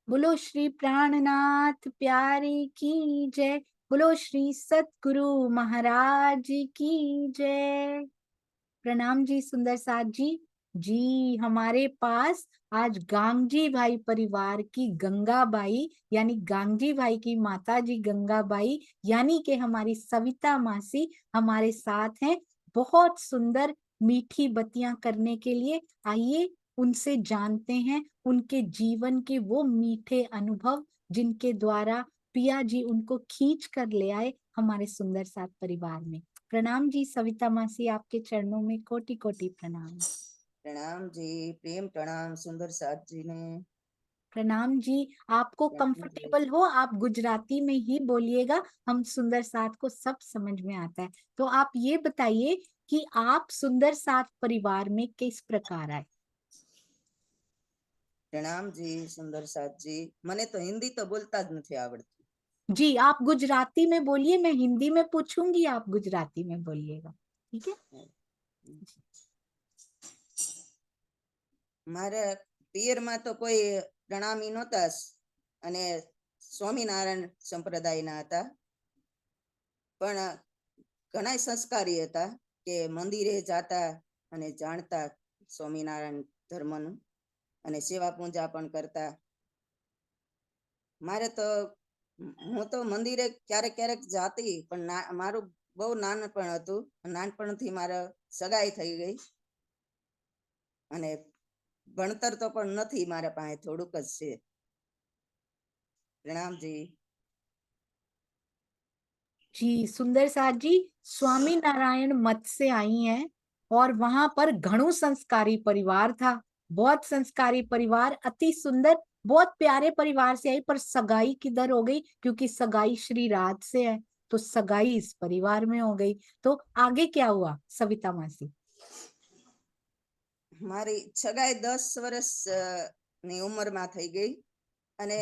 बोलो श्री प्राणनाथ प्यारे की जय। बोलो श्री सतगुरु महाराज की जय। प्रणाम जी सुंदर साथ जी। जी हमारे पास आज गांगजी भाई परिवार की गंगाबाई यानी गांगजी भाई की माता जी गंगाबाई यानी कि हमारी सविता मासी हमारे साथ हैं। बहुत सुंदर मीठी बतियां करने के लिए आइए उनसे जानते हैं उनके जीवन के वो मीठे अनुभव जिनके द्वारा पिया जी उनको खींच कर ले आए हमारे सुंदर साथ परिवार में। प्रणाम जी सविता मासी, आपके चरणों में कोटि कोटि प्रणाम। प्रणाम जी, प्रेम प्रणाम सुंदर साथ जी ने। प्रणाम जी। आपको प्रणाम जी। कंफर्टेबल हो आप गुजराती में ही बोलिएगा, हम सुंदर साथ को सब समझ में आता है। तो आप ये बताइए कि आप सुंदर साथ परिवार में किस प्रकार आए। प्रणाम जी सुंदर साथ जी। मने तो हिंदी तो बोलता ज નથી આવડતું। जी आप गुजराती में बोलिए, मैं हिंदी में पूछूंगी, आप गुजराती में बोलिएगा, ठीक है। મારે પિયરમાં તો કોઈ પ્રણામી નહોતા અને સ્વામિનારાયણ સંપ્રદાયના હતા, પણ ઘણા સંસ્કારી હતા કે મંદિરે જાતા અને જાણતા સ્વામિનારાયણ ધર્મનું અને સેવા પૂજા પણ કરતા. મારે તો હું તો મંદિરે ક્યારેક ક્યારેક જાતી, પણ મારું બહુ નાનપણ હતું. નાનપણથી મારા સગાઈ થઈ ગઈ અને ભણતર તો પણ નથી મારા પાસે, થોડુંક જ છે. प्रणाम जी। जी सुंदर साथ जी स्वामी नारायण मठ से आई हैं और वहां पर घणो संस्कारी परिवार था। बहुत संस्कारी परिवार, अति सुंदर, बहुत प्यारे परिवार से आई, पर सगाई किधर हो गई क्योंकि सगाई श्री राज से है, तो सगाई इस परिवार में हो गई। तो आगे क्या हुआ सविता मासी। મારી સગાઈ 10 વર્ષ ની ઉંમરમાં થઈ ગઈ અને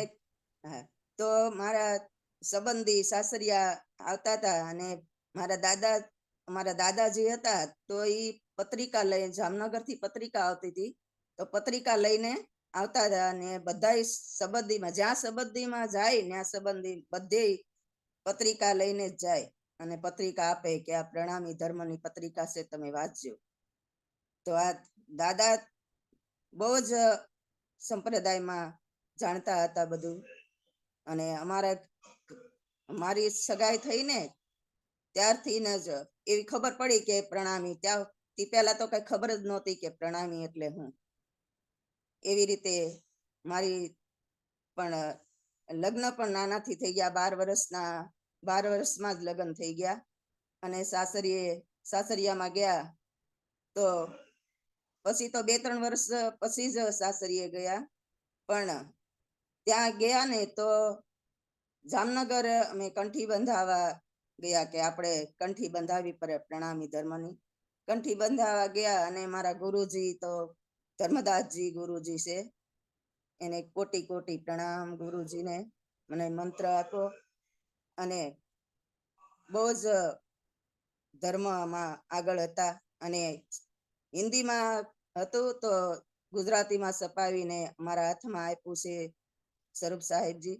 હા, તો મારા સંબંધી સાસરિયા આવતા હતા અને મારા દાદાજી હતા તો ઈ પત્રિકા લઈ, જામનગરથી પત્રિકા આવતી હતી, તો પત્રિકા લઈને આવતા હતા અને બધાય સંબંધીમાં, જ્યાં સંબંધીમાં જાય ત્યાં સંબંધી બધે પત્રિકા લઈને જ જાય અને પત્રિકા આપે કે આ પ્રણામી ધર્મની પત્રિકા છે, તમે વાંચજો. તો આ દાદા બહુ જ સંપ્રદાયમાં જાણતા હતા બધું. અને મારી સગાઈ થઈને ત્યારથી જ એવી ખબર પડી કે પ્રણામી, ત્યાંથી પહેલા તો કઈ ખબર જ નહોતી કે પ્રણામી એટલે હું. એવી રીતે મારી પણ લગ્ન પણ નાનાથી થઈ ગયા, 12 વર્ષમાં જ લગ્ન થઈ ગયા અને સાસરિયામાં ગયા. તો પછી તો 2-3 વર્ષ પછી જ સાસરીએ ગયા, પણ ત્યાં ગયા ને તો જામનગર અમે કંઠી બંધાવા ગયા કે આપણે કંઠી બંધાવી પડે પ્રણામી ધર્મની. કંઠી બંધાવા ગયા અને મારા ગુરુજી તો ધર્મદાસજી ગુરુજી છે, એને કોટી કોટી પ્રણામ ગુરુજીને. મને મંત્ર આપો અને બહુ જ ધર્મમાં આગળ હતા અને હિન્દીમાં હતું તો ગુજરાતીમાં છપાવીને મારા હાથમાં આપ્યું છે સ્વરૂપ સાહેબજી.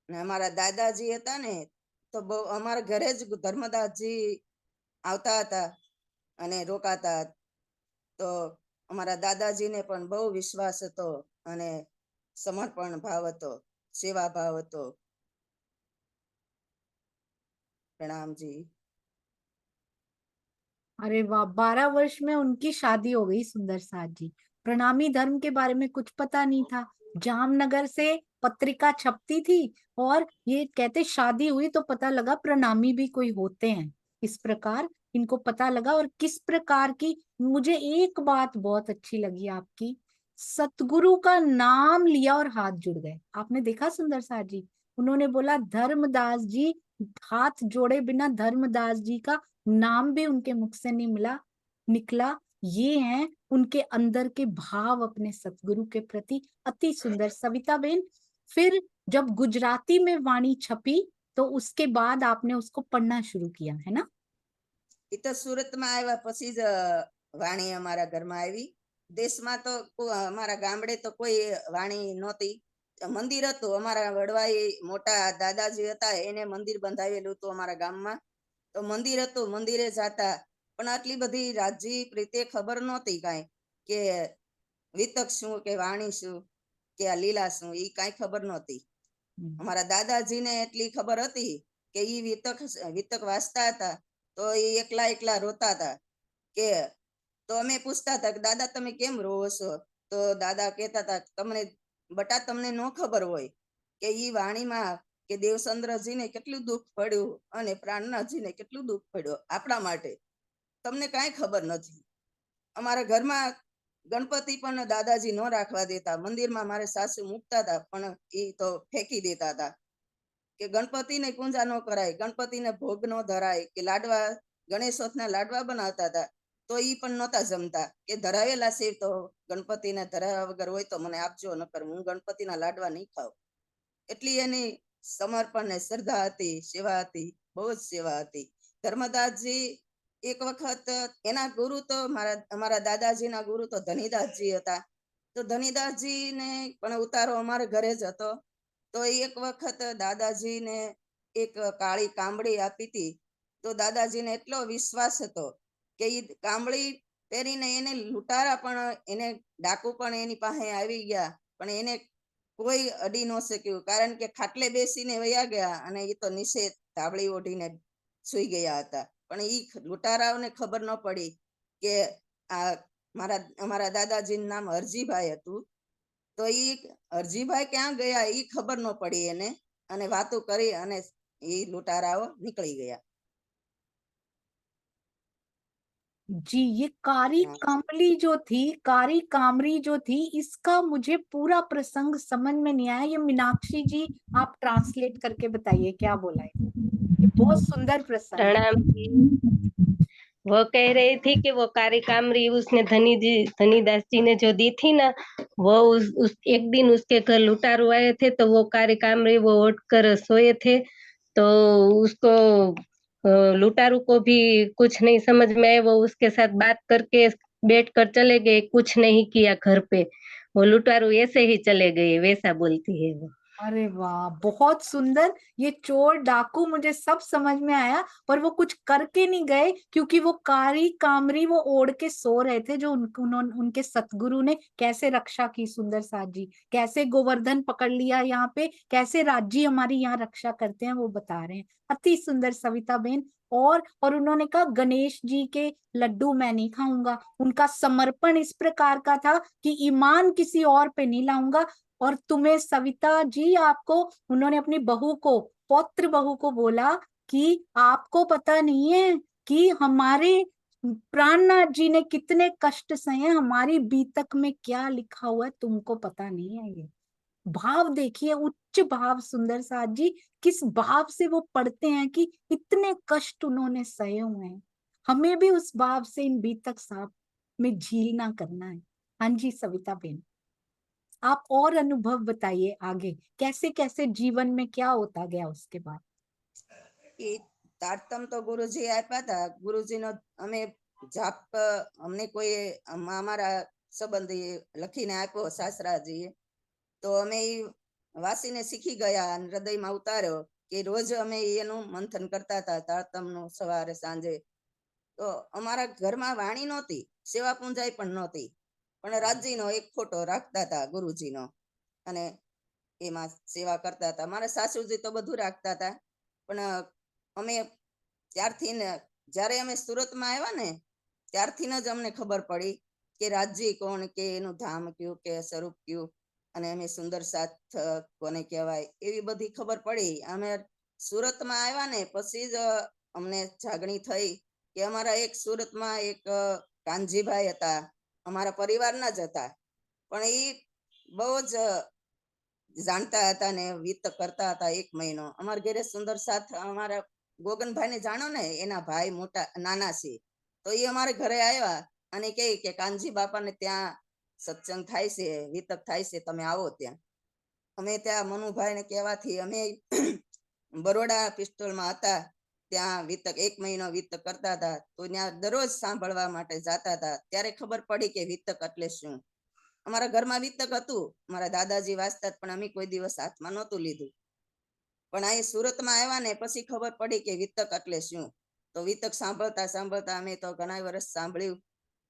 ને અમારા દાદાજી હતા ને તો બહુ અમારા ઘરે જ ધર્મદાસજી આવતા હતા અને રોકાતા. તો અમારા દાદાજીને પણ બહુ વિશ્વાસ હતો અને સમર્પણ ભાવ હતો, સેવા ભાવ હતો. प्रणाम जी। अरे वाह, 12 वर्ष में उनकी शादी हो गई सुंदर साथ जी। प्रणामी धर्म के बारे में कुछ पता नहीं था। जामनगर से पत्रिका छपती थी और ये कहते शादी हुई तो पता लगा प्रणामी भी कोई होते हैं। इस प्रकार इनको पता लगा। और किस प्रकार की, मुझे एक बात बहुत अच्छी लगी आपकी, सतगुरु का नाम लिया और हाथ जुड़ गए। आपने देखा सुंदर साथ जी, उन्होंने बोला धर्मदास जी, हाथ जोड़े बिना धर्मदास जी का नाम भी उनके मुख से नहीं मिला निकला। ये हैं उनके अंदर के भाव अपने सतगुरु के प्रति। अति सुंदर सविता बेन। फिर जब गुजराती में वाणी छपी तो उसके बाद आपने उसको पढ़ना शुरू किया है ना। એ તો સુરતમાં આવ્યા પછી જ વાણી અમારા ઘરમાં આવી દેશમાં તો અમારા ગામડે તો કોઈ વાણી નહોતી. મંદિર હતું, અમારા વડવાઈ મોટા દાદાજી હતા, એને મંદિર બંધાવેલું હતું અમારા ગામમાં. તો મંદિર હતું, મંદિરે જાતા, પણ આટલી બધી રાજી રીતે ખબર નહોતી કાંઈ, કે વિતક શું કે વાણી શું કે આ લીલા શું, એ કાંઈ ખબર નહોતી. અમારા દાદાજીને એટલી ખબર હતી કે ઈ વિતક વાંચતા હતા તો એ એકલા એકલા રોતા હતા. કે તો અમે પૂછતા હતા કે દાદા તમે કેમ રોવો છો? તો દાદા કહેતા હતા તમને બટા તમને ન ખબર હોય કે ઈ વાણીમાં કે દેવચંદ્રજીને કેટલું દુઃખ પડ્યું અને પ્રાણનાથજીને કેટલું દુઃખ પડ્યું આપણા માટે, તમને કાંઈ ખબર નથી. અમારા ઘરમાં ગણપતિ પણ દાદાજી ન રાખવા દેતા. મંદિરમાં મારે સાસુ મૂકતા હતા પણ એ તો ફેંકી દેતા હતા કે ગણપતિને પૂજા ન કરાય, ગણપતિને ભોગ ન ધરાય, કે લાડવા ગણેશોત્સવના લાડવા બનાવતા હતા તો ઈ પણ નહોતા જમતા, કે ધરાવેલા છે તો ગણપતિને ધરાવ્યા વગર હોય તો મને આપજો, નકર હું ગણપતિના લાડવા નહીં ખાવ. એટલી એની સમર્પણ ને શ્રદ્ધા હતી, સેવા હતી, બહુ જ સેવા હતી. ધર્મદાસજી એક વખત એના ગુરુ તો અમારા દાદાજીના ગુરુ તો ધનીદાસજી હતા. તો ધનીદાસજીને પણ ઉતારો અમારા ઘરે જ હતો. તો એક વખત દાદાજીને એક કાળી કામળી આપી હતી. તો દાદાજીને એટલો વિશ્વાસ હતો કે એ કામળી પહેરીને એને લૂંટારા પણ, એને ડાકુ પણ એની પાસે આવી ગયા પણ એને કોઈ અડી ન શક્યું, કારણ કે ખાટલે બેસીને વયા ગયા અને એ તો નીચે ધાબળી ઓઢીને સુઈ ગયા હતા. પણ એ લૂંટારાઓને ખબર ન પડી કે આ અમારા દાદાજીનું નામ હરજીભાઈ હતું. તો ઈ હરજીભાઈ ક્યાં ગયા ઈ ખબર ન પડી એને, અને વાતો કરી અને એ લૂંટારાઓ નીકળી ગયા. जी, ये कारी हाँ। कामली जो थी, कारी कामरी जो थी, इसका मुझे पूरा प्रसंग समझ में नहीं आया। ये मीनाक्षी जी आप ट्रांसलेट करके बताइए क्या बोला है। ये बहुत सुंदर प्रसंग है। प्रणाम जी। वो कह रही थी कि वो कारी कामरी उसने धनीदास जी ने जो दी थी ना, वो उस एक दिन उसके घर लुटारू आए थे तो वो कारी कामरी वो उठ कर सोए थे। तो उसको लुटारू को भी कुछ नहीं समझ में आया, वो उसके साथ बात करके बैठ कर चले गए, कुछ नहीं किया घर पे। वो लुटारू ऐसे ही चले गए, वैसा बोलती है वो। अरे वाह, बहुत सुंदर। ये चोर डाकू मुझे सब समझ में आया, पर वो कुछ करके नहीं गए क्योंकि वो कारी कामरी वो ओढ़ के सो रहे थे, जो उनके सतगुरु ने कैसे रक्षा की। सुंदर साथ जी कैसे गोवर्धन पकड़ लिया यहाँ पे, कैसे राजी हमारी यहाँ रक्षा करते हैं वो बता रहे हैं। अति सुंदर सविता बहन। और उन्होंने कहा गणेश जी के लड्डू मैं नहीं खाऊंगा। उनका समर्पण इस प्रकार का था कि ईमान किसी और पे नहीं लाऊंगा। और तुम्हें सविता जी, आपको उन्होंने अपनी बहू को, पौत्र बहू को बोला कि आपको पता नहीं है कि हमारे प्राणनाथ जी ने कितने कष्ट सहे, हमारी बीतक में क्या लिखा हुआ है तुमको पता नहीं है। ये भाव देखिए, उच्च भाव। सुंदर साथ जी किस भाव से वो पढ़ते हैं कि इतने कष्ट उन्होंने सहे हुए हैं। हमें भी उस भाव से इन बीतक साहब में झीलना करना है। हाँ जी सविता बेन, आप और अनुभव बताइए आगे, कैसे कैसे जीवन में क्या होता गया उसके बाद। એ તારતમ તો ગુરુજી આપ્યા હતા. ગુરુજીનો અમે જાપ અમને કોઈ અમારા સંબંધી લખીને આપ્યો સાસરાજીએ, તો અમે એ વાસીને શીખી ગયા અને હૃદયમાં ઉતાર્યો કે રોજ અમે એનું મંથન કરતા હતા તારતમનું સવારે સાંજે. તો અમારા ઘરમાં વાણી નહોતી, સેવા પૂંજાઈ પણ નહોતી, પણ રાજીનો એક ફોટો રાખતા હતા ગુરુજીનો અને એમાં સેવા કરતા હતા. મારા સાસુજી તો બધું રાખતા હતા, પણ અમે ત્યારથી ને જ્યારે અમે સુરતમાં આવ્યા ને ત્યારથી જ અમને ખબર પડી કે રાજજી કોણ, કે એનું ધામ કયું, કે સ્વરૂપ કયું, અને અમે સુંદર સાથ કોને કહેવાય એવી બધી ખબર પડી. અમે સુરતમાં આવ્યા ને પછી જ અમને જાગણી થઈ કે અમારા એક સુરતમાં એક કાનજીભાઈ હતા, અમારા પરિવારના જ હતા, પણ એ બહુ જ જાણતા હતા ને વિત કરતા હતા. 1 મહિનો અમારા ઘરે સુંદર સાથ અમારા ગોગનભાઈ ને જાણો ને, એના ભાઈ મોટા નાના છે, તો એ અમારે ઘરે આવ્યા અને કહે કે કાનજી બાપાને ત્યાં સત્સંગ થાય છે, વિતક થાય છે, તમે આવો ત્યાં. અમે ત્યાં મનુભાઈ ને કહેવાથી અમે બરોડા પિસ્તોલમાં હતા ત્યાં વિતક 1 મહિનો વિતક કરતા હતા, તો ત્યાં દરરોજ સાંભળવા માટે જતા હતા. ત્યારે ખબર પડી કે વિતક એટલે શું. અમારા ઘરમાં વિતક હતું, મારા દાદાજી વાંચતા, પણ અમે કોઈ દિવસ હાથમાં નહોતું લીધું. પણ અહીં સુરતમાં આવ્યા ને પછી ખબર પડી કે વિતક એટલે શું. તો વિતક સાંભળતા સાંભળતા અમે તો ઘણા વર્ષ સાંભળ્યું,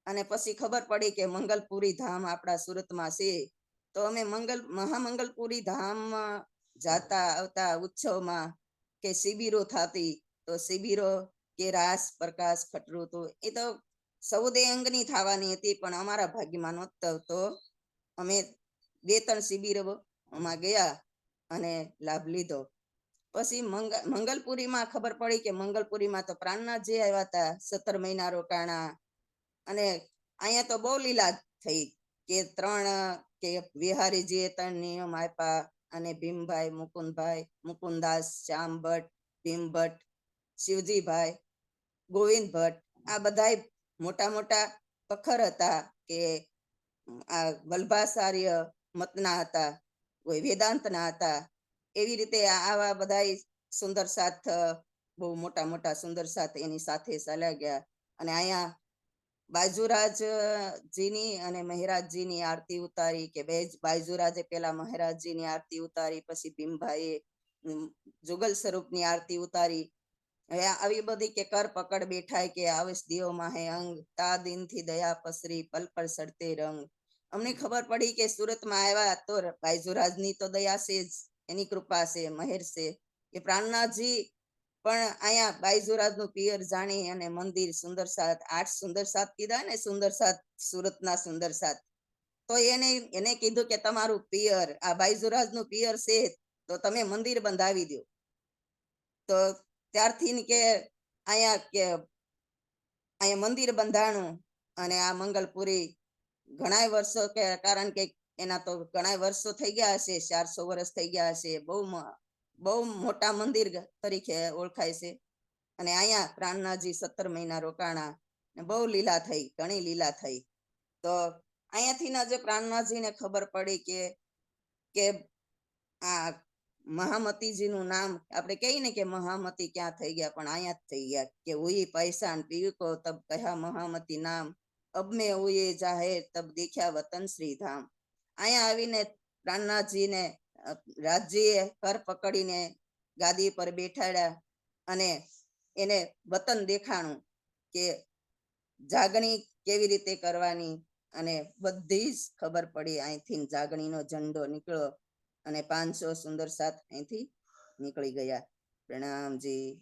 અને પછી ખબર પડી કે મંગલપુરી ધામ આપણા સુરતમાં છે. તો અમે મહામંગલપુરી ધામમાં જાતા આવતા, ઉત્સવમાં કે શિબિરો થતી, તો શિબિરો કે રાસ પ્રકાશ ખટરું, તો એ તો સૌદે અંગની થવાની હતી, પણ અમારા ભાગ્યમાં નહોતો. તો અમે 2-3 શિબિરોમાં ગયા અને લાભ લીધો. પછી મંગલપુરીમાં ખબર પડી કે મંગલપુરીમાં તો પ્રાણનાથજી આવ્યા હતા, 17 મહિના રોકાણા. અને અહીંયા તો બહુ લીલા થઈ કે 3 કે વિહારીજીએ 3 નિયમ આપ્યા, અને ભીમભાઈ, મુકુંદભાઈ, મુકુંદાસ, શ્યામ ભટ્ટ, ભીમ ભટ્ટ, શિવજીભાઈ, ગોવિંદ ભટ્ટ, આ બધા મોટા મોટા પખર હતા. કે આ વલ્ભાચાર્ય મતના હતા, કોઈ વેદાંતના હતા. એવી રીતે આવા બધા સુંદર સાથ, બહુ મોટા મોટા સુંદર સાથ એની સાથે ચાલ્યા ગયા. અને અહીંયા બાજુરાજજીની અને મહેરાજજીની આરતી ઉતારી, કે બાજુરાજે પેલા મહેરાજજીની આરતી ઉતારી, પછી ભીમભાઈએ જુગલ સ્વરૂપની આરતી ઉતારી. હવે આવી બધી કે કર પકડ બેઠાય, કે આવેશ દિયો માહે અંગ, તા દિનથી દયા પસરી, પલ પર સડતે રંગ. અમને ખબર પડી કે સુરતમાં આવ્યા તો બાજુરાજની તો દયા છે જ, એની કૃપા છે, મહેર છે. કે પ્રાણનાથજી પણ અહીંયા બાઈજુરાજનું પિયર જાણી અને મંદિર સુંદર સાથ, 8 સુંદર સાથ કીધા ને, સુંદર સાથ સુરતના સુંદર સાથ. તો એને કીધું કે તમારું પિયર આ બાઈજુરાજનું પિયર છે, તો તમે મંદિર બંધાવી દો. તો ત્યારથી કે અહીંયા મંદિર બંધાણું. અને આ મંગલપુરી ઘણા વર્ષો, કે કારણ કે એના તો ઘણા વર્ષો થઈ ગયા હશે, 400 વર્ષ થઈ ગયા હશે. બહુ મોટા મંદિર તરીકે ઓળખાય છે. અને અહીંયા પ્રાણનાથજી 17 મહિના રોકાણા, બહુ લીલા થઈ, ઘણી લીલા થઈ. તો અહીંયાથી જ પ્રાણનાથજીને ખબર પડી કે આ મહામતીજીનું નામ આપણે કહીએ ને કે મહામતી ક્યાં થઈ ગયા, પણ અહીંયા જ થઈ ગયા. કે હુઈ પૈસાન પીયુ કો તબ કહ્યા મહામતી નામ, અબ મેં હુએ જાહેર તબ દેખ્યા વતન શ્રી ધામ. અહીંયા આવીને પ્રાણનાથજીને રાજજીએ કર પકડીને ગાદી પર બેઠાડ્યા, અને એને વતન દેખાણું કે જાગણી કેવી રીતે કરવાની. અને બધી જ ખબર પડી. અહીંથી જાગણીનો ઝંડો નીકળ્યો, અને 500 सुंदर साथ અહીંથી निकली गया। प्रणाम जी।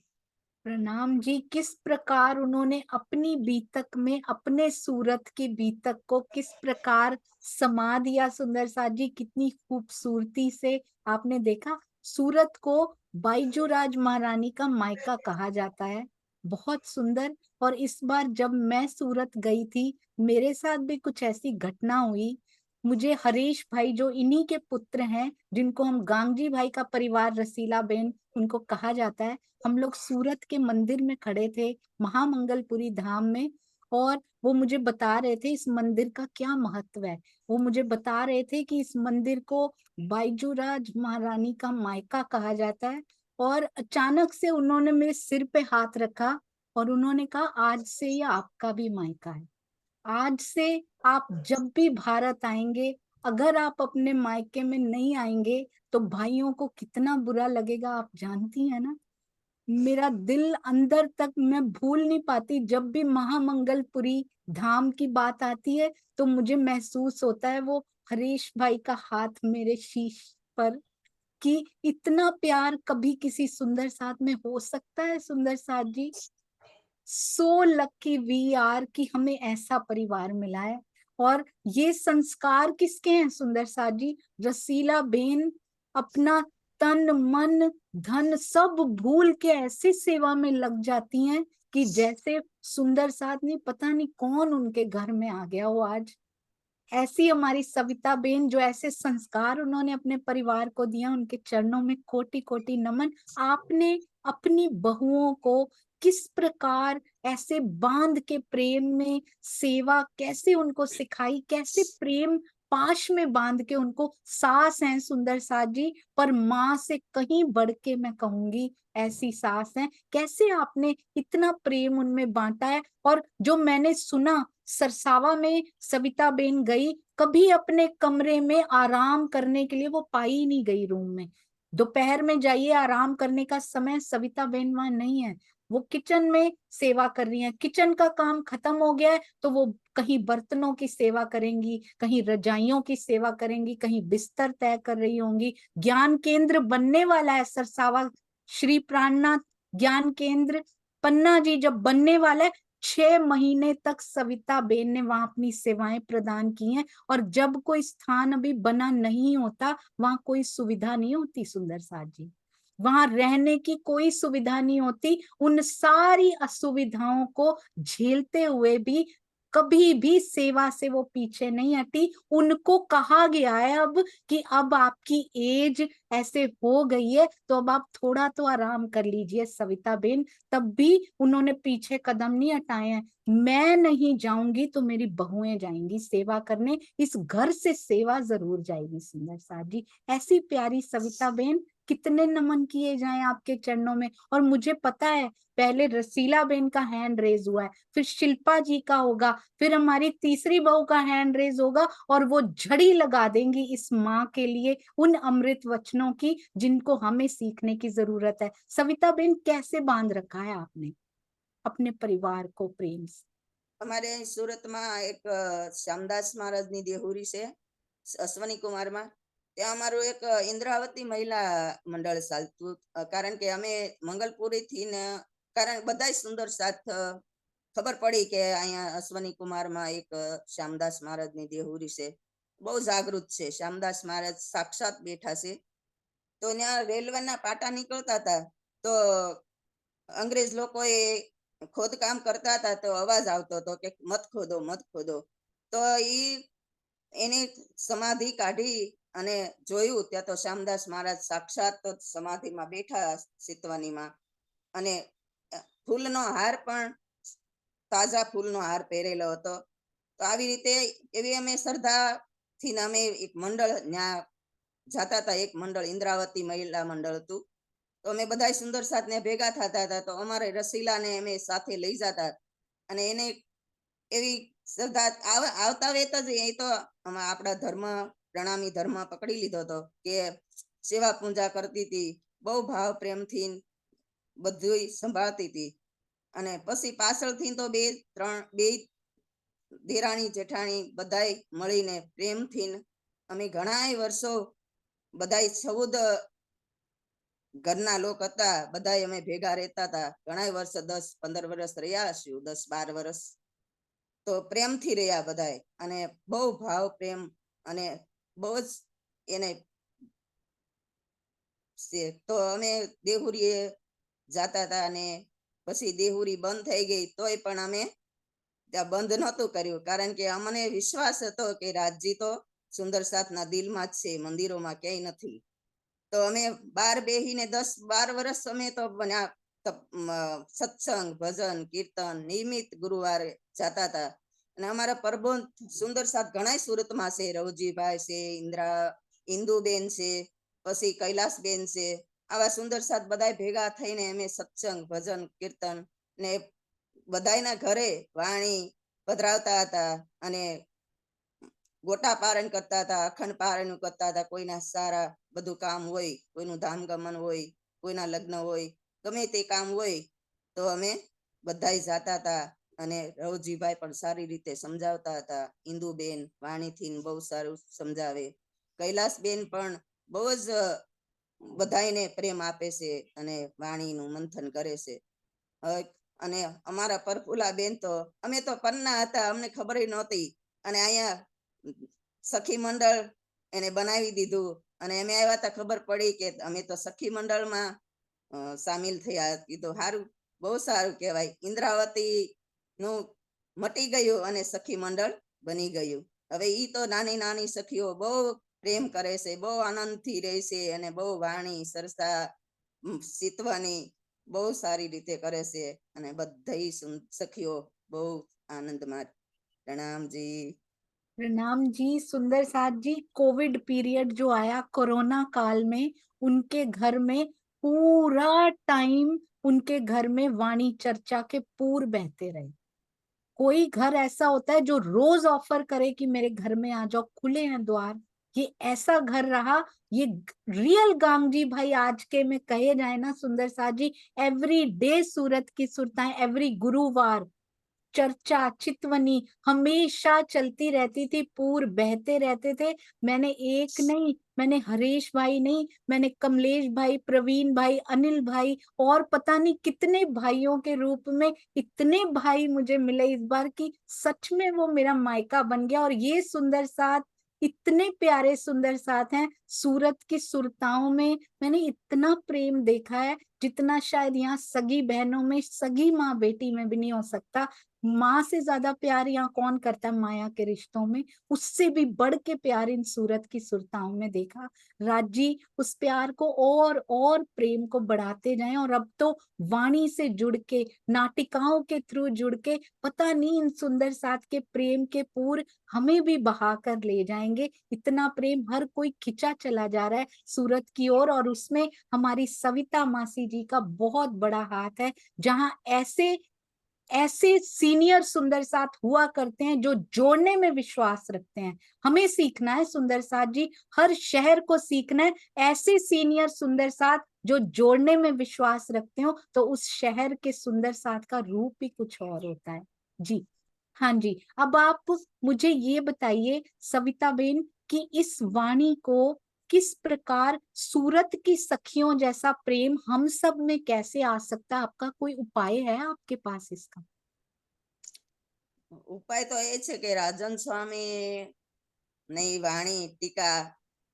प्रणाम जी। किस प्रकार उन्होंने अपनी बीतक में अपने सूरत की बीतक को किस प्रकार समा दिया सुंदर साथ जी, कितनी खूबसूरती से आपने देखा। सूरत को बाईजूराज महारानी का मायका कहा जाता है, बहुत सुंदर। और इस बार जब मैं सूरत गई थी, मेरे साथ भी कुछ ऐसी घटना हुई। मुझे हरीश भाई, जो इन्हीं के पुत्र हैं, जिनको हम गांगजी भाई का परिवार रसीला बेन उनको कहा जाता है, हम लोग सूरत के मंदिर में खड़े थे, महामंगलपुरी धाम में। और वो मुझे बता रहे थे इस मंदिर का क्या महत्व है। वो मुझे बता रहे थे कि इस मंदिर को बाईजूराज महारानी का मायका कहा जाता है। और अचानक से उन्होंने मेरे सिर पे हाथ रखा और उन्होंने कहा, आज से ये आपका भी मायका है। आज से आप जब भी भारत आएंगे, अगर आप अपने मायके में नहीं आएंगे तो भाइयों को कितना बुरा लगेगा, आप जानती है ना। मेरा दिल अंदर तक, मैं भूल नहीं पाती, जब भी महामंगलपुरी धाम की बात आती है तो मुझे महसूस होता है वो हरीश भाई का हाथ मेरे शीश पर, कि इतना प्यार कभी किसी सुंदर साथ में हो सकता है। सुंदर साथ जी, सो लकी वी आर कि हमें ऐसा परिवार मिला है। और ये संस्कार किसके हैं सुंदर साथ जी। रसीला बेन अपना तन मन धन सब भूल के ऐसी सेवा में लग जाती हैं कि जैसे सुंदर साथ नहीं, पता नहीं कौन उनके घर में आ गया हो आज। ऐसी हमारी सविता बेन, जो ऐसे संस्कार उन्होंने अपने परिवार को दिया, उनके चरणों में कोटि कोटि नमन। आपने अपनी बहुओं को किस प्रकार ऐसे बांध के प्रेम में सेवा कैसे उनको सिखाई, कैसे प्रेम पाश में बांध के उनको, सास हैं सुंदर सास जी, पर माँ से कहीं बढ़ के मैं कहूंगी ऐसी सास है। कैसे आपने इतना प्रेम उनमें बांटा है। और जो मैंने सुना, सरसावा में सविता बेन गई, कभी अपने कमरे में आराम करने के लिए वो पाई नहीं गई रूम में। दोपहर में जाइए, आराम करने का समय, सविता बेन वहां नहीं है, वो किचन में सेवा कर रही है। किचन का काम खत्म हो गया है तो वो कहीं बर्तनों की सेवा करेंगी, कहीं रजाइयों की सेवा करेंगी, कहीं बिस्तर तय कर रही होंगी। ज्ञान केंद्र बनने वाला है सरसावा, श्री प्राणनाथ ज्ञान केंद्र पन्ना जी जब बनने वाला है, 6 महीने तक सविता बेन ने वहां अपनी सेवाएं प्रदान की हैं। और जब कोई स्थान अभी बना नहीं होता, वहां कोई सुविधा नहीं होती सुंदर साथ जी, वहां रहने की कोई सुविधा नहीं होती। उन सारी असुविधाओं को झेलते हुए भी कभी भी सेवा से वो पीछे नहीं हटी। उनको कहा गया है अब कि अब आपकी एज ऐसे हो गई है तो अब आप थोड़ा तो आराम कर लीजिए सविता बेन। तब भी उन्होंने पीछे कदम नहीं हटाए हैं। मैं नहीं जाऊंगी तो मेरी बहुएं जाएंगी सेवा करने, इस घर से सेवा जरूर जाएगी सुंदर साथ जी। ऐसी प्यारी सविता बेन, कितने नमन किए जाएं आपके चरणों में। और मुझे पता है पहले रसीला बेन का हैंड रेज हुआ है, फिर शिल्पा जी का होगा, फिर हमारी तीसरी बहू का हैंड रेज होगा, और वो झड़ी लगा देंगी इस माँ के लिए उन अमृत वचनों की जिनको हमें सीखने की जरूरत है। सविता बेन, कैसे बांध रखा है आपने अपने परिवार को प्रेम से? અમારે અહીં સુરતમાં એક શ્યામદાસ મહારાજની દેહુરી છે, અશ્વની કુમારમાં. ત્યાં અમારું એક ઇન્દ્રાવતી મહિલા મંડળ ચાલતું. કારણ કે અમે મંગલપુરીથી ને કારણ બધા સુંદર સાથ ખબર પડી કે અહીંયા અશ્વની કુમારમાં એક શ્યામદાસ મહારાજની દેહુરી છે, બહુ જાગૃત છે. શ્યામદાસ મહારાજ સાક્ષાત બેઠા છે. તો ત્યાં રેલવેના પાટા નીકળતા હતા તો અંગ્રેજ લોકોએ ખોદકામ કરતા હતા તો અવાજ આવતો હતો કે મત ખોદો મત ખોદો. તો એની સમાધિ કાઢી અને જોયું ત્યાં તો શ્યામદાસ મહારાજ સાક્ષાત સમાધિમાં બેઠા સિતવનીમાં. અને ફૂલનો હાર પણ તાજા ફૂલનો હાર પહેરેલો હતો. તો આવી રીતે એવી અમે શ્રદ્ધાથી અમે એક મંડળ ત્યાં જતા હતા. એક મંડળ ઇન્દ્રાવતી મહિલા મંડળ હતું. તો અમે બધા સુંદર સાથને ભેગા થતા હતા. તો અમારે રસીલાને અમે સાથે લઈ જતા અને એને એવી શ્રદ્ધા આવતા વેત જ એ તો આપણા ધર્મ પ્રણામી ધર્મ પકડી લીધો હતો કે સેવા પૂજા કરતી હતી, બહુ ભાવ પ્રેમથી બધું સંભાળતી હતી. અને પછી પાછળથી તો બે દેરાણી જેઠાણી બધાય મળીને પ્રેમથી અમે ઘણાય વર્ષો બધાય 14 ઘરના લોક હતા, બધા અમે ભેગા રહેતા હતા. ઘણા વર્ષ 10-15 વર્ષ રહ્યા હશું, 10-12 વર્ષ તો પ્રેમથી રહ્યા બધાય. અને બહુ ભાવ પ્રેમ અને બહુ જ એને તો અમે દેહુરીએ જાતા હતા. અને પછી દેહુરી બંધ થઈ ગઈ તોય પણ અમે ત્યાં બંધ નહોતું કર્યું, કારણ કે અમને વિશ્વાસ હતો કે રાજજી તો સુંદર સાથના દિલમાં જ છે, મંદિરોમાં ક્યાંય નથી. તો અમે બાર બેહીને 10-12 વર્ષ અમે તો સત્સંગ ભજન કીર્તન નિયમિત ગુરુવારે જતા હતા. અને અમારા પ્રભુ સુંદર સાથ ઘણા સુરતમાં છે, રવજીભાઈ છે, ઇન્દુબેન છે, પછી કૈલાસબેન છે. આવા સુંદર સાથ બધા ભેગા થઈને અમે સત્સંગ ભજન કીર્તન ને બધાના ઘરે વાણી પધરાવતા હતા. અને ગોટા પારણ કરતા હતા, અખંડ પારણ કરતા હતા. કોઈના સારા બધું કામ હોય, કોઈનું ધામગમન હોય, કોઈના લગ્ન હોય, ગમે તે કામ હોય તો અમે બધાય જાતા હતા. અને રવજીભાઈ પણ સારી રીતે સમજાવતા હતા. ઇન્દુબેન વાણીથી બહુ સારું સમજાવે. કૈલાસબેન પણ બહુ જ બધાયને પ્રેમ આપે છે અને વાણીનું મંથન કરે છે. અને અમારા પરફુલા બેન તો અમે તો પન્ના હતા, અમને ખબર નહોતી. અને અહીંયા સખી મંડળ એને બનાવી દીધું. અને અમે આવ્યા હતા ખબર પડી કે અમે તો સખી મંડળમાં સામેલ થયા. કીધું સારું, બહુ સારું કહેવાય. ઇન્દ્રાવતી નું મટી ગયું અને સખી મંડળ બની ગયું. હવે ઈ તો નાની નાની સખીઓ બહુ પ્રેમ કરે છે, બહુ આનંદથી રહે છે. અને બહુ વાણી સરસા સિતવાની બહુ સારી રીતે કરે છે. અને બધી સખીઓ બહુ આનંદમાં. પ્રણામજી. प्रणाम जी सुंदर साथ जी। कोविड पीरियड जो आया कोरोना काल में, उनके घर में पूरा टाइम, उनके घर में वाणी चर्चा के पूर बहते रहे। कोई घर ऐसा होता है जो रोज ऑफर करे कि मेरे घर में आ जाओ, खुले हैं द्वार, ये ऐसा घर रहा। ये रियल गांगजी भाई आज के में कहे जाए ना सुंदर साथ जी, एवरी डे सूरत की सुरताएं, एवरी गुरुवार चर्चा चितवनी हमेशा चलती रहती थी, पूर बहते रहते थे। मैंने एक नहीं, मैंने हरीश भाई नहीं, मैंने कमलेश भाई, प्रवीण भाई, अनिल भाई और पता नहीं कितने भाइयों के रूप में इतने भाई मुझे मिले इस बार की सच में वो मेरा मायका बन गया। और ये सुंदर साथ, इतने प्यारे सुंदर साथ हैं। सूरत की सुरताओं में मैंने इतना प्रेम देखा है जितना शायद यहाँ सगी बहनों में, सगी माँ बेटी में भी नहीं हो सकता। माँ से ज्यादा प्यार यहाँ कौन करता है माया के रिश्तों में, उससे भी बढ़ के प्यार इन सूरत की सुरताओं में देखा। राजी उस प्यार को और प्रेम को बढ़ाते जाएं, और अब तो वाणी से जुड़ के, नाटिकाओं के थ्रू जुड़ के, पता नहीं इन सुंदर साथ के प्रेम के पूर हमें भी बहा कर ले जाएंगे। इतना प्रेम हर कोई खिंचा चला जा रहा है सूरत की ओर, और उसमें हमारी सविता मासी जी का बहुत बड़ा हाथ है। जहां ऐसे ऐसे सीनियर सुंदर साथ हुआ करते हैं जो जोड़ने में विश्वास रखते हैं। हमें सीखना है सुंदर साथ जी, हर शहर को सीखना है ऐसे सीनियर सुंदर साथ जो जोड़ने में विश्वास रखते हो, तो उस शहर के सुंदर साथ का रूप ही कुछ और होता है। जी हाँ जी। अब आप मुझे ये बताइए सविता बेन कि इस वाणी को किस प्रकार सूरत की सखियों जैसा प्रेम हम सब में कैसे आ सकता है? आपका कोई उपाय है आपके पास इसका? ઉપાય તો એ છે કે રાજન સ્વામી ની વાણી ટીકા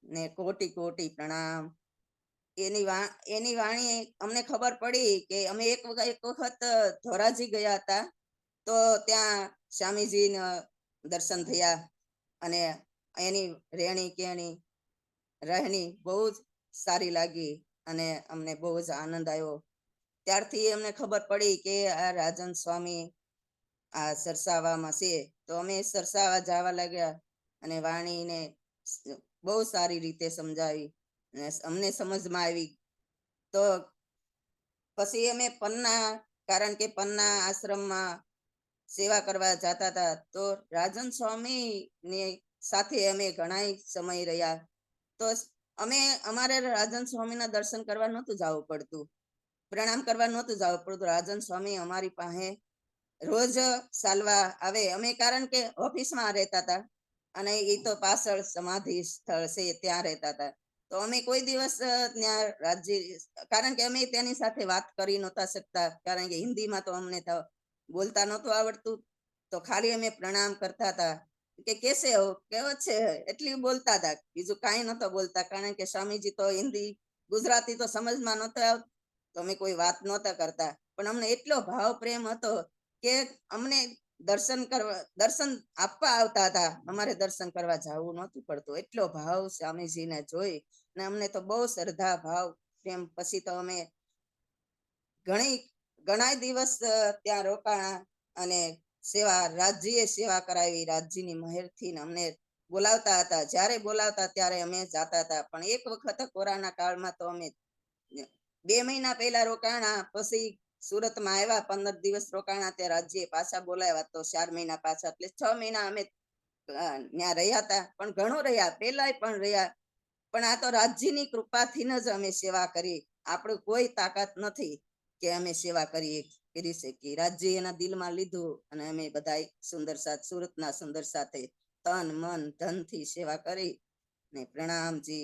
ને કોટી કોટી પ્રણામ. એની વાણી અમને ખબર પડી કે અમે એક વખત ધોરાજી ગયા હતા, તો ત્યાં સ્વામીજી દર્શન થયા અને એની રહેણી કેણી રહેણી બહુ જ સારી લાગી અને અમને બહુ જ આનંદ આવ્યો. ત્યારથી અમને ખબર પડી કે આ રાજન સ્વામી આ સરસાવામાં છે. તો અમે સરસાવા જવા લાગ્યા અને વાણીને બહુ સારી રીતે સમજાવી અને અમને સમજમાં આવી. તો પછી અમે પન્ના, કારણ કે પન્ના આશ્રમમાં સેવા કરવા જતા હતા, તો રાજન સ્વામી ની સાથે અમે ઘણા સમય રહ્યા. તો અમે અમારે રાજન સ્વામીના દર્શન કરવા નહોતું જવું પડતું, પ્રણામ કરવા નહોતું જવું પડતું. રાજન સ્વામી અમારી પાસે રોજ ચાલવા આવે. અમે કારણ કે ઓફિસમાં રહેતા હતા અને એ તો પાછળ સમાધિ સ્થળ છે ત્યાં રહેતા હતા. તો અમે કોઈ દિવસ ત્યાં રાજ્ય, કારણ કે અમે તેની સાથે વાત કરી નહોતા શકતા, કારણ કે હિન્દીમાં તો અમને તો બોલતા નહોતું આવડતું. તો ખાલી અમે પ્રણામ કરતા હતા કે કેસે હો, કેવો છે, એટલી બોલતા હતા, બીજું કાંઈ નહોતો બોલતા. કારણ કે સ્વામીજી તો હિન્દી ગુજરાતી તો સમજમાં નહોતો આવતું, તો અમે કોઈ વાત નહોતા કરતા. પણ અમને એટલો ભાવ પ્રેમ હતો કે અમને દર્શન આપવા આવતા હતા, અમારે દર્શન કરવા જવું નહોતું પડતું. એટલો ભાવ સ્વામીજીને જોઈ ને અમને તો બહુ શ્રદ્ધા ભાવ પ્રેમ. પછી તો અમે ઘણા દિવસ ત્યાં રોકાણા અને સેવા, રાજ્યએ સેવા કરાવી. રાજ્યની મહેરથી અમને બોલાવતા હતા, જ્યારે બોલાવતા ત્યારે અમે જાતા હતા. પણ એક વખત કોરોના કાળમાં તો અમે 2 મહિના પહેલા રોકાણા, પછી સુરતમાં આવ્યા, 15 દિવસ રોકાણા, ત્યાં રાજ્યએ પાછા બોલાવ્યા, તો 4 મહિના પાછા, એટલે 6 મહિના અમે ત્યાં રહ્યા હતા. પણ ઘણું રહ્યા, પહેલાય પણ રહ્યા. પણ આ તો રાજ્યની કૃપાથી જ અમે સેવા કરી. આપણું કોઈ તાકાત નથી કે અમે સેવા કરી શકીએ. રાજ્ય એના દિલમાં લીધું અને અમે બધાય સુંદર સાથ, સુરતના સુંદર સાથે તન મન ધનથી સેવા કરી ને પ્રણામ जी।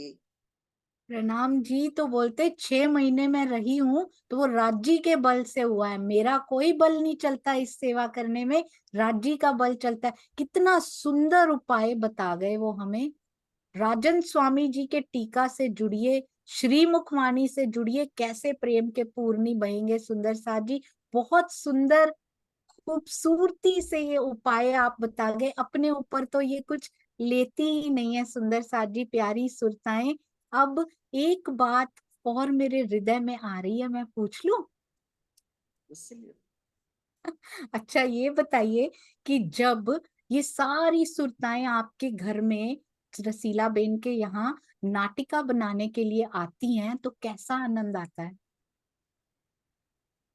प्रणाम जी तो बोलते 6 महीने में रही हूँ तो वो राज्य के बल से हुआ है, मेरा कोई बल नहीं चलता इस सेवा करने में, राज्य का बल चलता है। कितना सुंदर उपाय बता गए वो हमें। राजन स्वामी जी के टीका से जुड़िए, श्रीमुख वाणी से जुड़िए, कैसे प्रेम के पूर्णी बहेंगे सुंदर साथ जी। बहुत सुंदर खूबसूरती से ये उपाय आप बता गए। अपने ऊपर तो ये कुछ लेती ही नहीं है सुंदर साथ जी, प्यारी सुरताएं। अब एक बात और मेरे हृदय में आ रही है, मैं पूछ लूं? अच्छा ये बताइए कि जब ये सारी सुरताएं आपके घर में रसीला बेन के यहाँ नाटिका बनाने के लिए आती हैं तो कैसा आनंद आता है?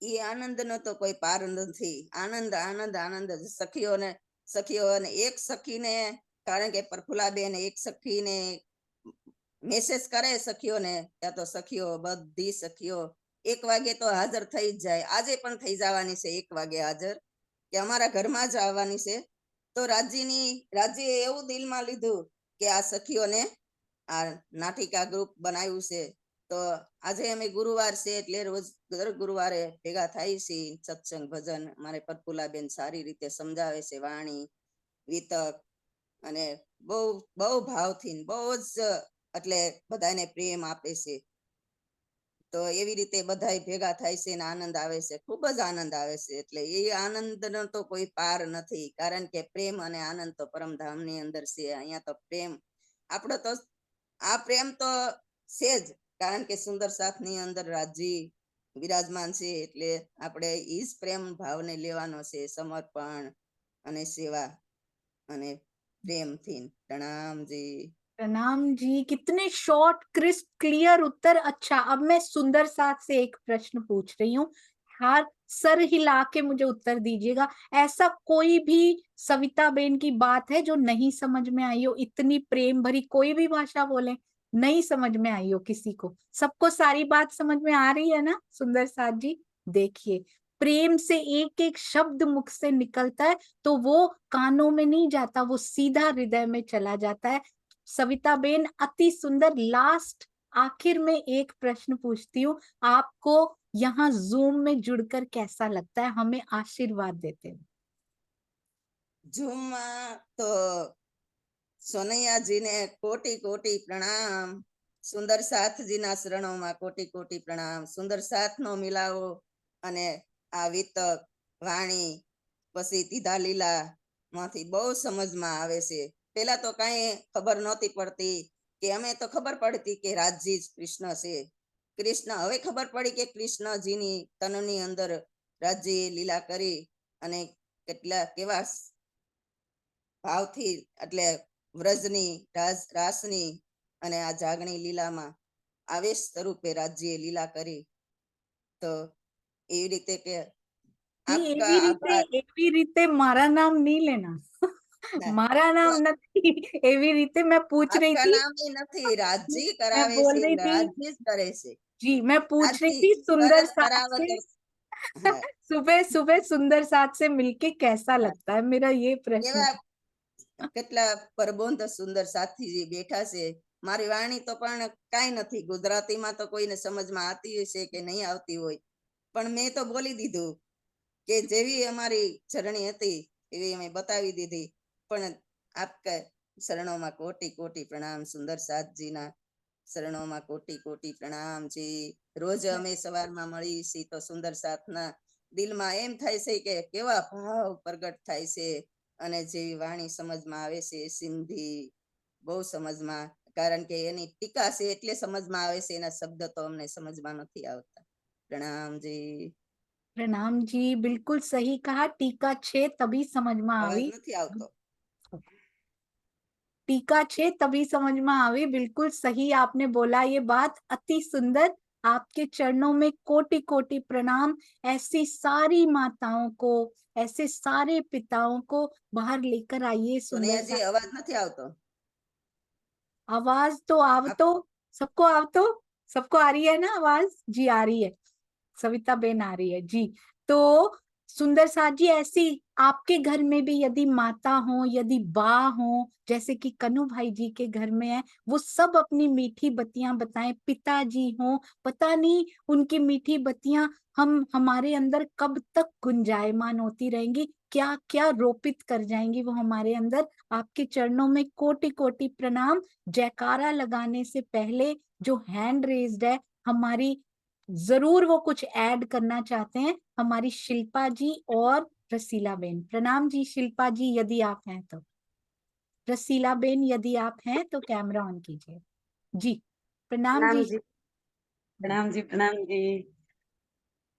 એ આનંદનો તો કોઈ પાર નથી. આનંદ આનંદ આનંદ જ. સખીઓને એક સખીને, કારણ કે પ્રફુલ્લાબેન એક સખીને મેસેજ કરે સખીઓને, ત્યાં તો સખીઓ બધી સખીઓ 1 વાગે તો હાજર થઈ જ જાય. આજે પણ થઈ જવાની છે 1 વાગે હાજર, કે અમારા ઘરમાં જ આવવાની છે. તો રાજ્યએ એવું દિલમાં લીધું કે આ સખીઓને આ નાટિકા ગ્રુપ બનાવ્યું છે. તો આજે અમે ગુરુવાર છે એટલે રોજ દર ગુરુવારે ભેગા થાય છે. સત્સંગ ભજન મારે પ્રફુલ્લાબેન સારી રીતે સમજાવે છે, વાણી વિતક, અને બહુ બહુ ભાવથી બહુ જ એટલે બધાને પ્રેમ આપે છે. તો એવી રીતે બધાય ભેગા થાય છે ને આનંદ આવે છે, ખૂબ જ આનંદ આવે છે. એટલે એ આનંદનો તો કોઈ પાર નથી, કારણ કે પ્રેમ અને આનંદ તો પરમધામની અંદર છે. અહીંયા તો પ્રેમ આપણો તો આ પ્રેમ તો છે જ, કારણ કે સુંદર સાથની અંદર રાજજી વિરાજમાન છે. એટલે આપણે ઈ જ પ્રેમ ભાવને લેવાનો છે, સમર્પણ અને સેવા અને प्रेम थी। प्रणाम जी। प्रणाम जी। कितने शॉर्ट क्रिस्प क्लियर उत्तर। अच्छा, अब मैं सुंदर साथ से एक प्रश्न पूछ रही हूँ, हाथ सर हिला के मुझे उत्तर दीजिएगा। ऐसा कोई भी सविता बेन की बात है जो नहीं समझ में आई हो? इतनी प्रेम भरी कोई भी भाषा बोले, नहीं समझ में आई हो किसी को? सबको सारी बात समझ में आ रही है ना सुंदर साथ जी? देखिए, प्रेम से एक एक शब्द मुख से निकलता है तो वो कानों में नहीं जाता, वो सीधा हृदय में चला जाता है। सविता बेन अति सुंदर। लास्ट आखिर में एक प्रश्न पूछती हूँ, आपको यहाँ जूम में जुड़कर कैसा लगता है? हमें आशीर्वाद देते हैं। जूम में तो सोनैया जी ने कोटि कोटि प्रणाम, सुंदर साथ जी ना शरणों में कोटि कोटि प्रणाम। सुंदर साथ नो मिलावो अने आ वितक वाणी पछी तीधा लीला मांथी बहु समझ में आवे छे। पेला तो कई खबर नहोती पड़ती, के अमे तो खबर पड़ती के राजी कृष्ण छे, कृष्ण। हवे खबर पड़ी के कृष्ण जी नी तननी अंदर राजी लीला करी अने केटला केवा भावथी એટલે વ્રજની રાસની અને આ જાગણી લીલામાં આવેશ સ્વરૂપે રાજ્યએ લીલા કરી. તો એવી રીતે કે આપકા આભાર। એવી રીતે મારા નામ નહીં લેના। મારા નામ નથી, એવી રીતે मैं पूछ रही आपका थी। नाम ही નથી, રાજ્ય मैं કરાવે बोल છે, रही थी રાજ્ય જ કરે છે। जी, मैं पूछ रही રાજ્ય थी सुंदर કરત साथ કરાવત। से હા, सुबह सुबह सुंदर साथ से मिलके कैसा હા। लगता है, मेरा ये प्रश्न કેવા था। કેટલા પરબોંધ સુંદર સાથીજી બેઠા છે। મારી વાણી તો પણ કાંઈ નથી, ગુજરાતીમાં તો કોઈને સમજમાં આવતી હશે કે નહીં આવતી હોય, પણ મેં તો બોલી દીધું કે જેવી અમારી ચરણી હતી એવી અમે બતાવી દીધી। પણ આપકા શરણોમાં કોટી કોટી પ્રણામ, સુંદર સાથજીના શરણોમાં કોટી કોટી પ્રણામ जी। રોજ અમે સવારમાં મળી છીએ તો સુંદર સાથના દિલમાં એમ થાય છે કે કેવા ભાવ પ્રગટ થાય છે, અને જેવી વાણી સમજમાં આવે છે સિંધી બહુ સમજમાં, કારણ કે એની ટીકા છે એટલે સમજમાં આવે છે, એના શબ્દ તો અમને સમજમાં નથી આવતા। પ્રણામ जी। प्रणाम जी, बिल्कुल सही कहा। टीका छे तभी समझ में અવાજ आवी। નથી આવતો। टीका छे तभी समझ में आवी, बिल्कुल सही आपने बोला। ये बात अति सुंदर। आपके चरणों में कोटि कोटि प्रणाम। ऐसी सारी माताओं को, ऐसे सारे पिताओं को बाहर लेकर आइए सुंदर સોનિયાજી सा। અવાજ નથી આવતો। आवाज तो आव આપ तो सबको आव तो सबको आ रही है ना आवाज? जी आ रही है, सविता बेन आ रही है जी। तो सुंदर साथ जी, ऐसी आपके घर में भी यदि माता हो, यदि बा हो, जैसे कि कनु भाई जी के घर में है, वो सब अपनी मीठी बत्तियां बताएं। पिताजी हो, पता नहीं उनकी मीठी बत्तियां हम हमारे अंदर कब तक गुंजायमान होती रहेंगी, क्या क्या रोपित कर जाएंगी वो हमारे अंदर। आपके चरणों में कोटि कोटि प्रणाम। जयकारा लगाने से पहले जो हैंड रेज्ड है, हमारी जरूर वो कुछ ऐड करना चाहते हैं, हमारी शिल्पा जी और रसीला बेन। प्रणाम जी शिल्पा जी, यदि आप हैं तो। रसीला बेन यदि आप हैं तो कैमरा ऑन कीजिए जी। प्रणाम प्रणाम जी। जी। प्रणाम जी। प्रणाम जी।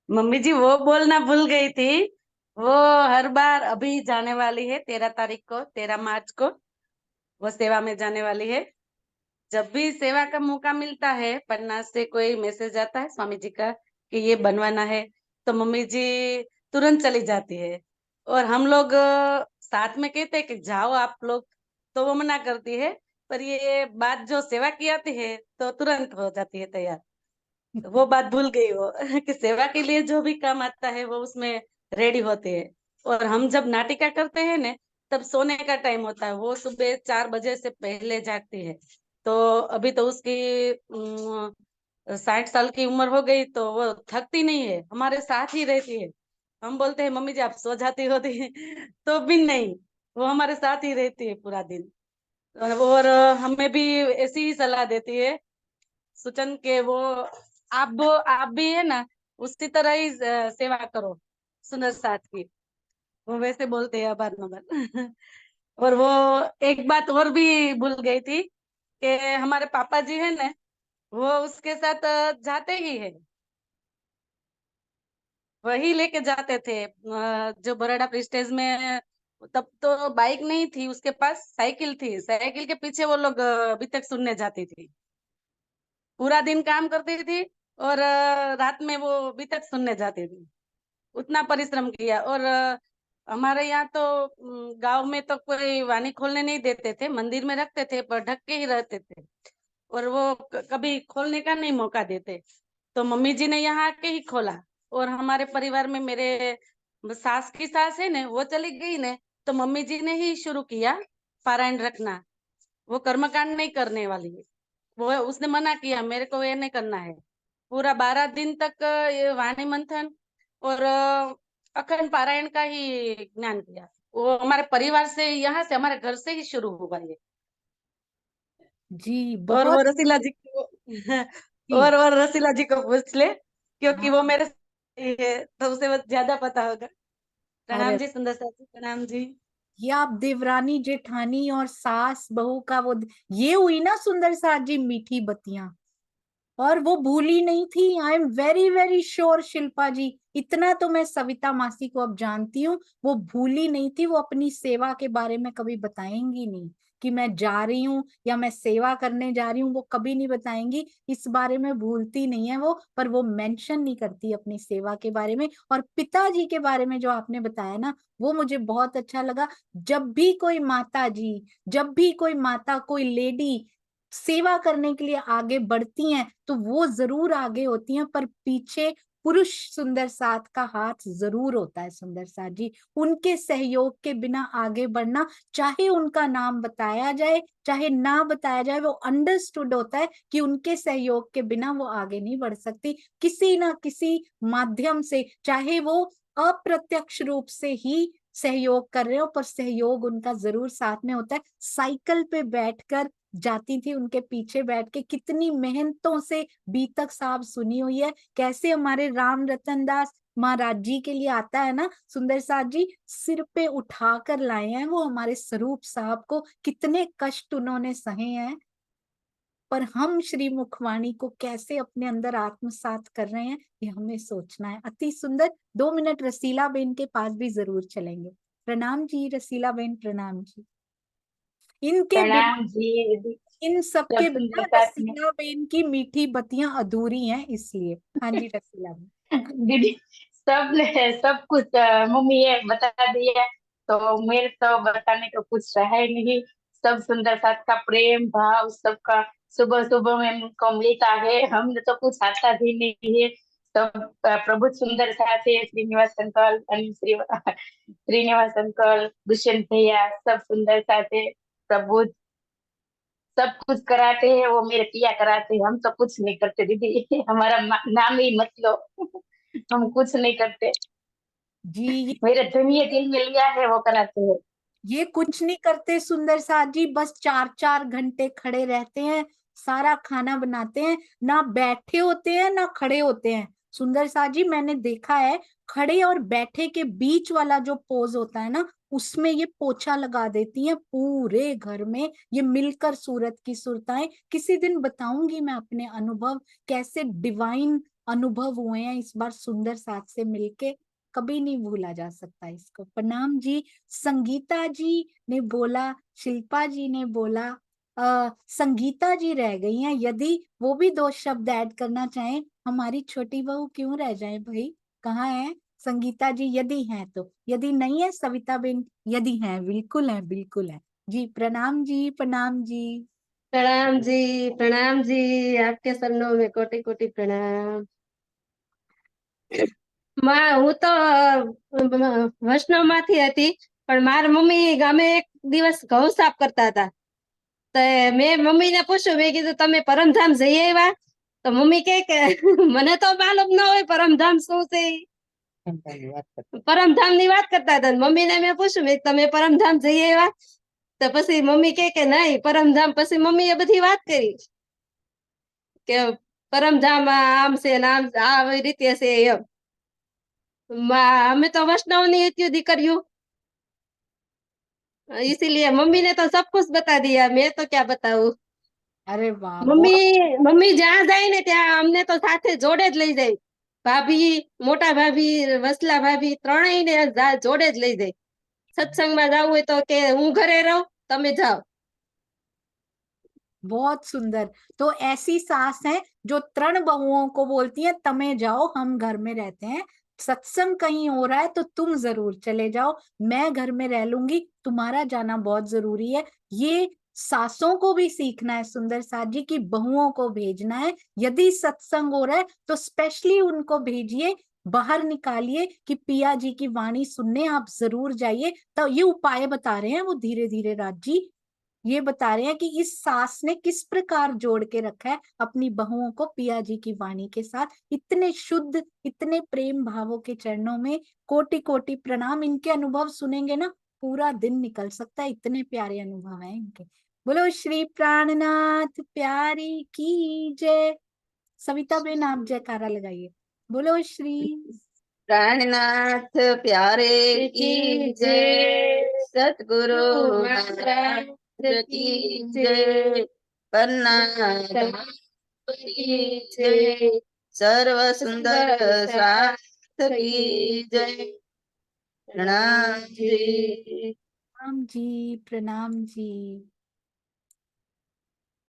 मम्मी जी वो बोलना भूल गई थी वो हर बार अभी जाने वाली है 13 तारीख को, 13 मार्च को वो सेवा में जाने वाली है। जब भी सेवा का मौका मिलता है, पन्ना से कोई मैसेज आता है स्वामी जी का कि ये बनवाना है, तो मम्मी जी तुरंत चली जाती है। और हम लोग साथ में कहते हैं कि जाओ आप लोग, तो वो मना करती है। पर ये बात जो सेवा की आती है तो तुरंत हो जाती है तैयार। वो बात भूल गई वो कि सेवा के लिए जो भी काम आता है वो उसमें रेडी होते हैं। और हम जब नाटिका करते हैं ना, तब सोने का टाइम होता है, वो सुबह 4 बजे से पहले जागती है। तो अभी तो उसकी 60 साल की उम्र हो गई, तो वो थकती नहीं है, हमारे साथ ही रहती है। हम बोलते हैं मम्मी जी आप सो जाती होती तो भी नहीं, वो हमारे साथ ही रहती है पूरा दिन। और हमें भी ऐसी ही सलाह देती है सुचन के वो आप भी है ना उसी तरह ही सेवा करो सुंदर साथ की। वो वैसे बोलते हैं आभार नगर और वो एक बात और भी भूल गई थी कि हमारे पापा जी है ना, वो उसके साथ जाते ही है, वही लेके जाते थे। जो बराडा प्रेस्टेज में तब तो बाइक नहीं थी, उसके पास साइकिल थी, साइकिल के पीछे वो लोग अभी तक सुनने जाती थी। पूरा दिन काम करती थी और रात में वो अभी तक सुनने जाती थी। उतना परिश्रम किया। और हमारे यहाँ तो गांव में तो कोई वाणी खोलने नहीं देते थे, मंदिर में रखते थे पर ढक के ही रहते थे। और वो कभी खोलने का नहीं मौका देते, तो मम्मी जी ने यहाँ आके ही खोला। और हमारे परिवार में मेरे सास की सास है ने, वो चली गई ने, तो मम्मी जी ने ही शुरू किया पारायण रखना। वो कर्मकांड नहीं करने वाली है, वो उसने मना किया, मेरे को ये नहीं करना है। पूरा 12 दिन तक ये वाणी मंथन और अखंड पारायण का ही ज्ञान किया। वो हमारे परिवार से, यहाँ से, हमारे घर से ही शुरू हुआ ये। जी और वो बहुत। रसीला जी को जी और रसीला जी को पूछ ले, क्योंकि वो हाँ। मेरे साथ ही है, तो उसे वो ज्यादा पता होगा। अरे प्रणाम जी सुंदर साथी, प्रणाम जी। ये आप देवरानी जेठानी और सास बहू का वो ये हुई ना सुंदर साथ जी, मीठी बत्तियां। और वो भूली नहीं थी, I am very very sure Shilpa ji, इतना तो मैं सविता मासी को अब जानती हूँ, वो भूली नहीं थी। वो अपनी सेवा के बारे में कभी बताएंगी नहीं कि मैं जा रही हूँ या मैं सेवा करने जा रही हूँ, वो कभी नहीं बताएंगी, इस बारे में भूलती नहीं है वो। पर वो मेंशन नहीं करती अपनी सेवा के बारे में। और पिताजी के बारे में जो आपने बताया ना, वो मुझे बहुत अच्छा लगा। जब भी कोई माता जी, जब भी कोई माता, कोई लेडी सेवा करने के लिए आगे बढ़ती हैं, तो वो जरूर आगे होती हैं, पर पीछे पुरुष सुंदर साथ का हाथ जरूर होता है सुंदर साथ जी। उनके सहयोग के बिना आगे बढ़ना, चाहे उनका नाम बताया जाए चाहे ना बताया जाए, वो अंडरस्टूड होता है कि उनके सहयोग के बिना वो आगे नहीं बढ़ सकती। किसी ना किसी माध्यम से, चाहे वो अप्रत्यक्ष रूप से ही सहयोग कर रहे हो, पर सहयोग उनका जरूर साथ में होता है। साइकिल पे बैठकर जाती थी, उनके पीछे बैठ के कितनी मेहनतों से बीतक साहब सुनी हुई है, कैसे हमारे राम रतन दास महाराज जी के लिए आता है ना, सुंदर साथ जी सिर पे उठा कर लाए हैं वो हमारे स्वरूप साहब को, कितने कष्ट उन्होंने सहे हैं। पर हम श्री मुखवाणी को कैसे अपने अंदर आत्मसात कर रहे हैं, ये हमें सोचना है। अति सुंदर। 2 मिनट रसीला बेन के पास भी जरूर चलेंगे। प्रणाम जी रसीला बेन, प्रणाम जी। इनके बिना, प्रणाम जी दीदी। इन सब सब के सुंदर बिना साथ में रसीला बेन की मीठी बत्तियां अधूरी हैं, इसलिए। हाँ जी रसीला बेन। दीदी, सबने सब कुछ मम्मी ये बता दिया, तो मेरे तो बताने को कुछ रहा ही नहीं। सब सुंदर साथ का प्रेम भाव सबका सुबह सुबह में हमको मिलता है, हमने तो कुछ आता भी नहीं है। सब प्रभु सुंदर साथ है, श्रीनिवास अंकल, श्रीनिवास अंकल, दुष्यंत भैया, सब सुंदर साथ है। प्रभु सब कुछ कराते हैं, वो मेरे पिया कराते हैं, हम तो कुछ नहीं करते दीदी। हमारा नाम ही मत लो। हम कुछ नहीं करते। जी मेरे धनिये दिल में लिया है वो कराते हैं। ये कुछ नहीं करते सुंदर साथ जी, बस 4 4 घंटे खड़े रहते हैं, सारा खाना बनाते हैं, ना बैठे होते हैं ना खड़े होते हैं। सुंदर साथ जी मैंने देखा है, खड़े और बैठे के बीच वाला जो पोज होता है ना, उसमें ये पोछा लगा देती हैं पूरे घर में। ये मिलकर सूरत की सुरताएं, किसी दिन बताऊंगी मैं अपने अनुभव, कैसे डिवाइन अनुभव हुए हैं इस बार सुंदर साथ से मिलके। कभी नहीं भूला जा सकता इसको। प्रणाम जी। संगीता जी ने बोला, शिल्पा जी ने बोला, संगीता जी रह गई हैं, यदि वो भी 2 शब्द ऐड करना चाहें। हमारी छोटी बहू क्यों रह जाए भाई, कहाँ है संगीता जी? यदि है तो, यदि नहीं है सविता बेन, यदि है, बिल्कुल है, बिल्कुल है जी। प्रणाम जी, प्रणाम जी। प्रणाम जी, प्रणाम जी, आपके चरणों में कोटि कोटि प्रणाम। હું તો વૈષ્ણવ માંથી હતી, પણ મારી મમ્મી ગામે એક દિવસ ઘઉં સાફ કરતા હતા, તો મેં મમ્મી ને પૂછ્યું, મેં કીધું તમે પરમધામ જઈ આવ્યા? તો મમ્મી કે મને તો માલુમ ન હોય પરમધામ શું છે. પરમધામ ની વાત કરતા હતા. મમ્મી ને મેં પૂછ્યું, મેં તમે પરમધામ જઈ આવ્યા? તો પછી મમ્મી કે નહીં પરમધામ. પછી મમ્મી એ બધી વાત કરી કે પરમધામ આમ છે ને આમ આવી રીતે છે એમ. हमें तो वैष्णव नहीं थी दीकरियों, इसीलिए मम्मी ने तो सब कुछ बता दिया, मैं तो क्या बताऊं. अरे वाह, मम्मी बहुत मम्मी जहाँ जाए ने ત્યાં અમને તો સાથે જોડે જ લઈ જાય. ભાભી, મોટા ભાભી, વસલા ભાભી ત્રણેયને જોડે જ લઈ જાય. સત્સંગમાં જવું હોય તો કે હું ઘરે રહું, તમે જાઓ. बहुत सुंदर। तो ऐसी सास है जो 3 बहुओं को बोलती है तमे जाओ, हम घर में रहते हैं, सत्संग कहीं हो रहा है तो तुम जरूर चले जाओ, मैं घर में रह लूंगी, तुम्हारा जाना बहुत जरूरी है। ये सासों को भी सीखना है सुंदर सास जी की, बहुओं को भेजना है। यदि सत्संग हो रहा है तो स्पेशली उनको भेजिए, बाहर निकालिए कि पिया जी की वाणी सुनने आप जरूर जाइए। तो ये उपाय बता रहे हैं वो धीरे धीरे राज जी, ये बता रहे हैं कि इस सास ने किस प्रकार जोड़ के रखा है अपनी बहुओं को पिया जी की वाणी के साथ। इतने शुद्ध, इतने प्रेम भावों के चरणों में कोटि कोटि प्रणाम। इनके अनुभव सुनेंगे ना पूरा दिन निकल सकता है, इतने प्यारे अनुभव हैं इनके। बोलो श्री प्राणनाथ प्यारी की जय। सविता बेन आप जयकारा लगाइए, बोलो श्री प्राणनाथ प्यारे की जय, सतगुरु महाराज की जय, पन्ना की जय, सर्व सुंदर शास्त्र की जय। प्रणाम जी। प्रणाम जी, प्रणाम जी।